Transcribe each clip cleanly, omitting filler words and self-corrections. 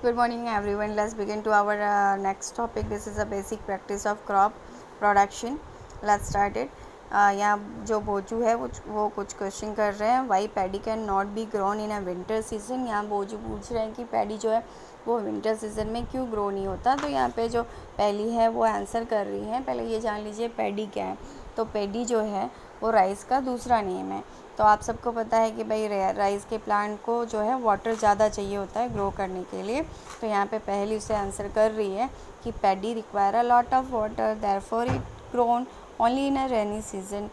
Good morning, everyone. Let's begin to our next topic. This is a basic practice of crop production. Let's start it. यहाँ जो बोजू है वो कुछ question कर रहे हैं. Why paddy can not be grown in a winter season. यहाँ बोजू पूछ रहे हैं कि पैडी जो है वो विंटर सीजन में क्यों ग्रो नहीं होता. तो यहाँ पे जो पहली है वो आंसर कर रही है. पहले ये जान लीजिए पैडी क्या है. तो पैडी जो है वो राइस का दूसरा नेम है. तो आप सबको पता है कि भाई राइस के प्लांट को जो है वाटर ज़्यादा चाहिए होता है ग्रो करने के लिए. तो यहाँ पे पहली उसे आंसर कर रही है कि paddy require a lot of water, therefore it grown only in a rainy season.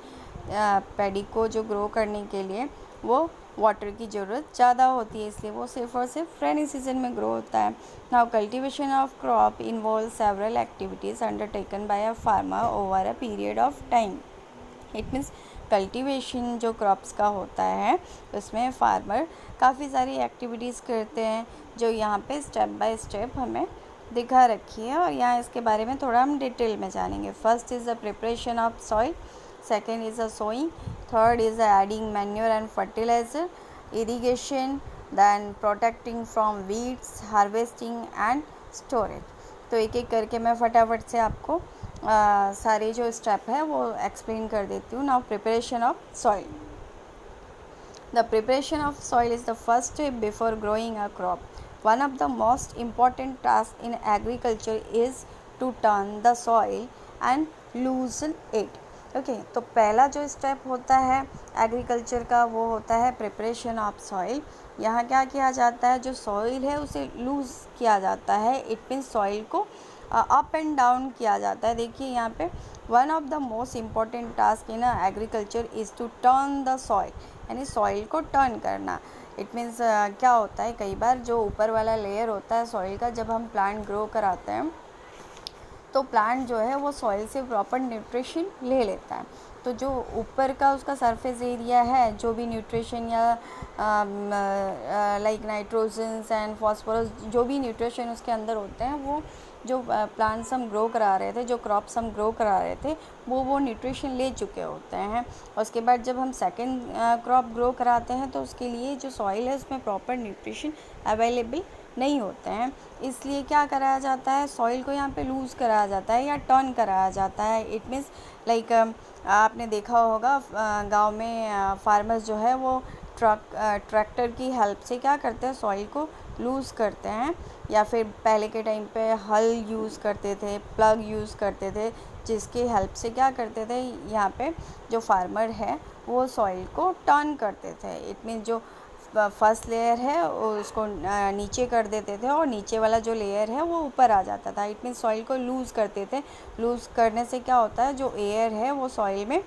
Paddy को जो ग्रो करने के लिए वो वाटर की ज़रूरत ज़्यादा होती है, इसलिए वो सिर्फ और सिर्फ रेनी सीजन में ग्रो होता है. Now cultivation of crop involve several activities undertaken by a farmer over a period of time. It means cultivation जो क्रॉप्स का होता है उसमें फार्मर काफ़ी सारी एक्टिविटीज़ करते हैं जो यहाँ पे स्टेप बाय स्टेप हमें दिखा रखी है, और यहाँ इसके बारे में थोड़ा हम डिटेल में जानेंगे. First is the preparation of soil, second is the sowing, third is the adding manure and fertilizer, irrigation, then protecting from weeds, harvesting and storage. तो एक एक करके मैं फटाफट से आपको सारे जो स्टेप है वो एक्सप्लेन कर देती हूँ. Now preparation of soil. The preparation of soil is the first step before growing a crop. One of the most important task in agriculture is to turn the soil and loosen it. Okay, तो पहला जो step होता है agriculture का वो होता है preparation of soil. यहाँ क्या किया जाता है, जो सॉइल है उसे लूज़ किया जाता है. इट मीन्स सॉइल को अप एंड डाउन किया जाता है. देखिए यहाँ पे one of the most important task in agriculture is to turn the soil, यानी सॉइल को टर्न करना. इट मीन्स क्या होता है, कई बार जो ऊपर वाला लेयर होता है सॉइल का, जब हम प्लांट ग्रो कराते हैं तो प्लांट जो है वो सॉइल से प्रॉपर न्यूट्रिशन ले लेता है. तो जो ऊपर का उसका सरफेस एरिया है, जो भी न्यूट्रिशन या लाइक नाइट्रोजन्स एंड फास्फोरस, जो भी न्यूट्रिशन उसके अंदर होते हैं, वो जो प्लांट्स हम ग्रो करा रहे थे, जो क्रॉप्स हम ग्रो करा रहे थे, वो न्यूट्रिशन ले चुके होते हैं. उसके बाद जब हम सेकंड क्रॉप ग्रो कराते हैं तो उसके लिए जो सॉइल है उसमें प्रॉपर न्यूट्रिशन अवेलेबल नहीं होते हैं. इसलिए क्या कराया जाता है, सॉइल को यहाँ पे लूज़ कराया जाता है या टर्न कराया जाता है. इट मीन्स लाइक आपने देखा होगा गांव में फार्मर्स जो है वो ट्रैक्टर की हेल्प से क्या करते हैं, सॉइल को लूज़ करते हैं. या फिर पहले के टाइम पे हल यूज़ करते थे, प्लग यूज़ करते थे, जिसकी हेल्प से क्या करते थे, यहाँ पे जो फार्मर है वो सॉइल को टर्न करते थे. इट मीन्स जो फर्स्ट लेयर है उसको नीचे कर देते थे और नीचे वाला जो लेयर है वो ऊपर आ जाता था. इट मीन्स सॉइल को लूज़ करते थे. लूज़ करने से क्या होता है, जो एयर है वो सॉइल में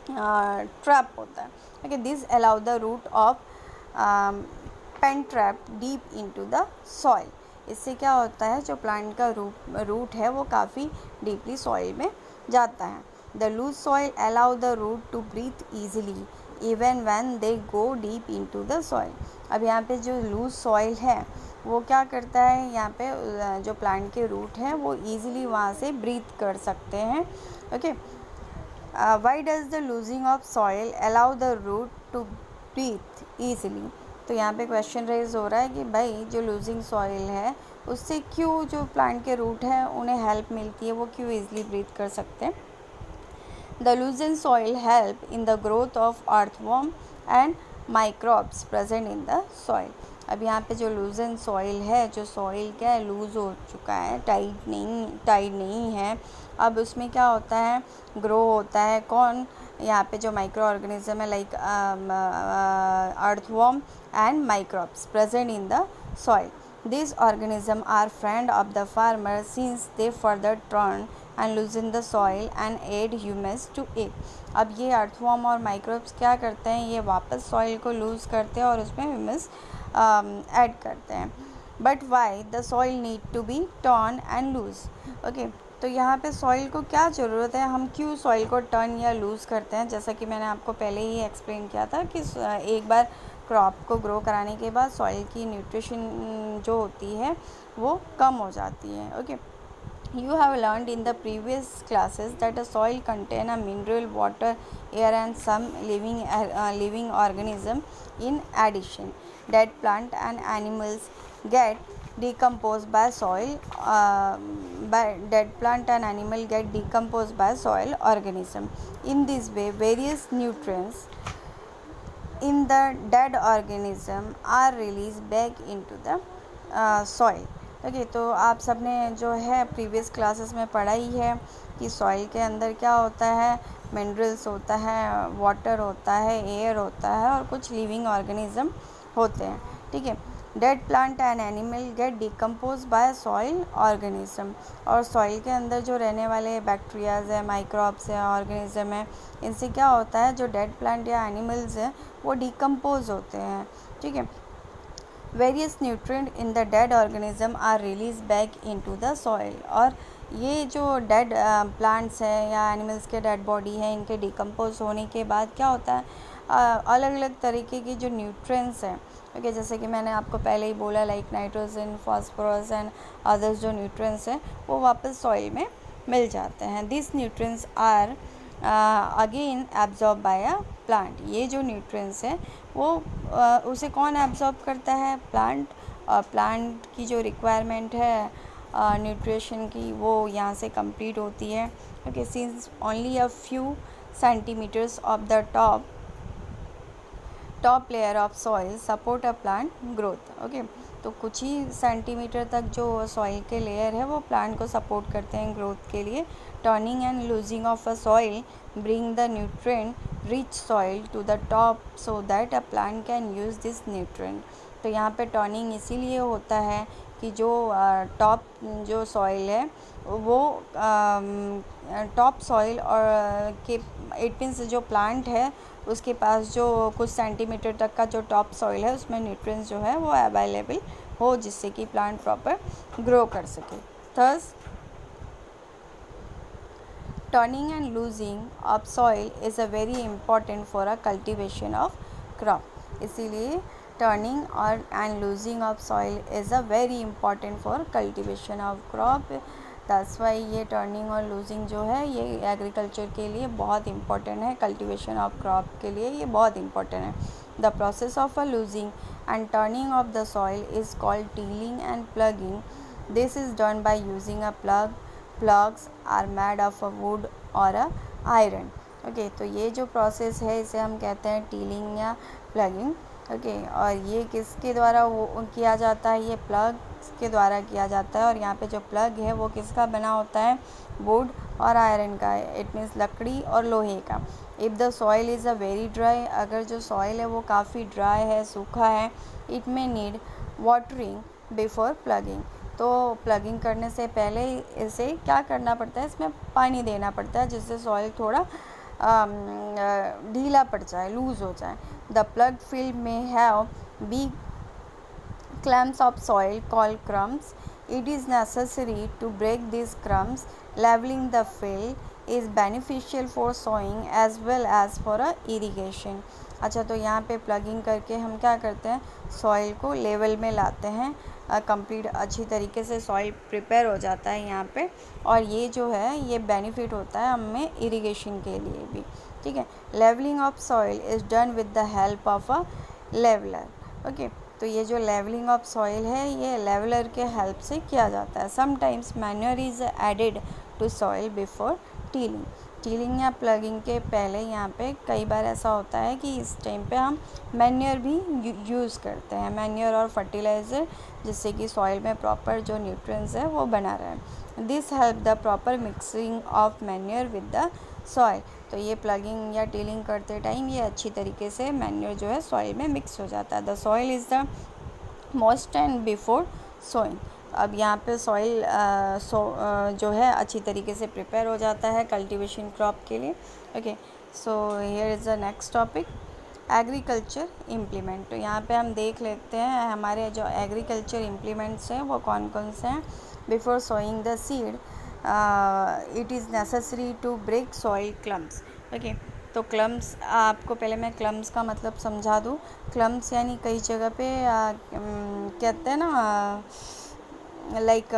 ट्रैप होता है. Okay, this allow the root of penetrate deep into the soil. इससे क्या होता है, जो प्लांट का रूट है वो काफ़ी डीपली सॉइल में जाता है. The loose soil allow the root to breathe easily even when they go deep into the soil. अब यहाँ पे जो लूज सॉइल है वो क्या करता है, यहाँ पे जो प्लांट के रूट हैं वो ईजिली वहाँ से ब्रीथ कर सकते हैं. Okay, why does the loosing of soil allow the root to breathe easily. तो यहाँ पे क्वेश्चन रेज हो रहा है कि भाई जो लूजिंग सॉइल है उससे क्यों जो प्लांट के रूट हैं उन्हें हेल्प मिलती है, वो क्यों ईजिली ब्रीथ कर सकते हैं. The लूजन soil help in the growth of earthworm and microbes present in the soil. अब यहाँ पे जो लूजन सॉइल है, जो सॉइल क्या है, लूज़ हो चुका है, टाइट नहीं है. अब उसमें क्या होता है, ग्रो होता है कौन, यहाँ पे जो माइक्रो ऑर्गेनिज्म है like earthworm and microbes present in the soil. These organisms are friend of the farmer since they further turn and loosen the soil and add humus to it. अब ये earthworm और microbes क्या करते हैं, ये वापस soil को loose करते हैं और उसमें ह्यूमस ऐड करते हैं. But why the soil need to be turn and loose. Okay, तो यहाँ पे सॉइल को क्या ज़रूरत है, हम क्यों सॉइल को टर्न या लूज़ करते हैं. जैसा कि मैंने आपको पहले ही एक्सप्लेन किया था कि एक बार क्रॉप को ग्रो कराने के बाद सॉइल की न्यूट्रिशन जो होती है वो कम हो जाती है. Okay, You have learned in the previous classes that a soil contains a mineral, water, air, and some living organism. In addition, dead plant and animals get decomposed by soil. By dead plant and animal get decomposed by soil organism. In this way, various nutrients in the dead organism are released back into the soil. Okay, तो आप सब ने जो है previous classes में पढ़ा ही है कि सॉइल के अंदर क्या होता है, मिनरल्स होता है, वाटर होता है, एयर होता है और कुछ लिविंग ऑर्गेनिज्म होते हैं. ठीक है. Dead plant and animal gate decompose by soil organism. और सॉइल के अंदर जो रहने वाले बैक्टीरियाज है, माइक्रोब्स है, ऑर्गेनिज्म है, इनसे क्या होता है, जो डेड प्लांट या एनिमल्स हैं वो डिकम्पोज होते हैं. ठीक है. Various nutrient in the dead organism are release back into the soil. और ये जो डेड प्लांट्स हैं या एनिमल्स के डेड बॉडी है, इनके डिकम्पोज होने के बाद क्या होता है, अलग अलग तरीके की जो न्यूट्रिएंट्स हैं, ओके, जैसे कि मैंने आपको पहले ही बोला, like nitrogen, phosphorus and others जो न्यूट्रिएंट्स हैं वो वापस सॉइल में मिल जाते हैं. This nutrients are again absorb by a plant. ये जो न्यूट्रिएंट्स हैं वो उसे कौन एब्जॉर्ब करता है, प्लांट. और प्लांट की जो रिक्वायरमेंट है न्यूट्रिशन की वो यहाँ से कंप्लीट होती है. Okay, since only a few centimetres of the top layer of soil support a plant growth. Okay, तो कुछ ही सेंटीमीटर तक जो सॉइल के लेयर है वो प्लांट को सपोर्ट करते हैं ग्रोथ के लिए. Turning and loosing of a soil bring the nutrient rich soil to the top so that a plant can use this nutrient. तो यहाँ पे टर्निंग इसीलिए होता है कि जो टॉप जो सॉइल है वो टॉप सॉइल और के इट मीन्स जो प्लांट है उसके पास जो कुछ सेंटीमीटर तक का जो टॉप सॉइल है उसमें न्यूट्रिएंट्स जो है वो अवेलेबल हो, जिससे कि प्लांट प्रॉपर ग्रो कर सके. Thus turning and loosing of soil is a very important for a cultivation of crop. इसीलिए टर्निंग और and loosing of soil is a very important for cultivation of crop. That's why ये turning और losing जो है ये agriculture के लिए बहुत इंपॉर्टेंट है, कल्टिवेशन ऑफ क्रॉप के लिए ये बहुत इंपॉर्टेंट है. The process of a loosing and turning of the soil is called tilling and ploughing. This is done by using a plough. Ploughs are made of a wood और a iron. Okay, तो ये जो process है इसे हम कहते हैं tilling या प्लगिंग. ओके, और ये किसके द्वारा वो किया जाता है, ये प्लग के द्वारा किया जाता है. और यहाँ पे जो प्लग है वो किसका बना होता है, वुड और आयरन का. इट मीन्स लकड़ी और लोहे का. If the soil is a very dry, अगर जो सॉइल है वो काफ़ी ड्राई है, सूखा है, it may need watering before plugging. तो प्लगिंग करने से पहले इसे क्या करना पड़ता है, इसमें पानी देना पड़ता है जिससे सॉइल थोड़ा ढीला पड़ जाए, लूज़ हो जाए. द प्लग फील्ड में have big clumps of soil called crumbs. It is necessary to break these crumbs. Leveling the field is beneficial for sowing as well as for irrigation. अच्छा, तो यहाँ पे प्लगिंग करके हम क्या करते हैं, सॉइल को लेवल में लाते हैं, कंप्लीट अच्छी तरीके से सॉइल प्रिपेयर हो जाता है यहाँ पे. और ये जो है ये बेनिफिट होता है हमें इरिगेशन के लिए भी. ठीक है. Levelling of soil is done with the help of a leveller. Okay, तो ये जो लेवलिंग ऑफ सॉइल है ये लेवलर के हेल्प से किया जाता है. Sometimes manure is added to soil before tilling. Tilling या प्लगिंग के पहले यहाँ पे कई बार ऐसा होता है कि इस टाइम पे हम मैन्योर भी यूज़ करते हैं, मैन्योर और फर्टिलाइज़र, जिससे कि सॉइल में प्रॉपर जो न्यूट्रिएंट्स है वो बना रहे. This help the proper mixing of manure with the soil. तो ये प्लगिंग या टीलिंग करते टाइम ये अच्छी तरीके से मैन्योर जो है सॉइल में मिक्स हो जाता है. The soil is the most and before sowing. अब यहाँ पे सॉइल जो है अच्छी तरीके से प्रिपेयर हो जाता है कल्टीवेशन क्रॉप के लिए. Okay, so here is the next topic, agriculture implement. तो यहाँ पे हम देख लेते हैं हमारे जो एग्रीकल्चर इम्प्लीमेंट्स हैं वो कौन कौन से हैं. Before sowing the seed it is necessary to break soil clumps. Okay, तो क्लम्प्स, आपको पहले मैं क्लम्प्स का मतलब समझा दूँ. क्लम्प्स यानी कई जगह पे कहते हैं ना, लाइक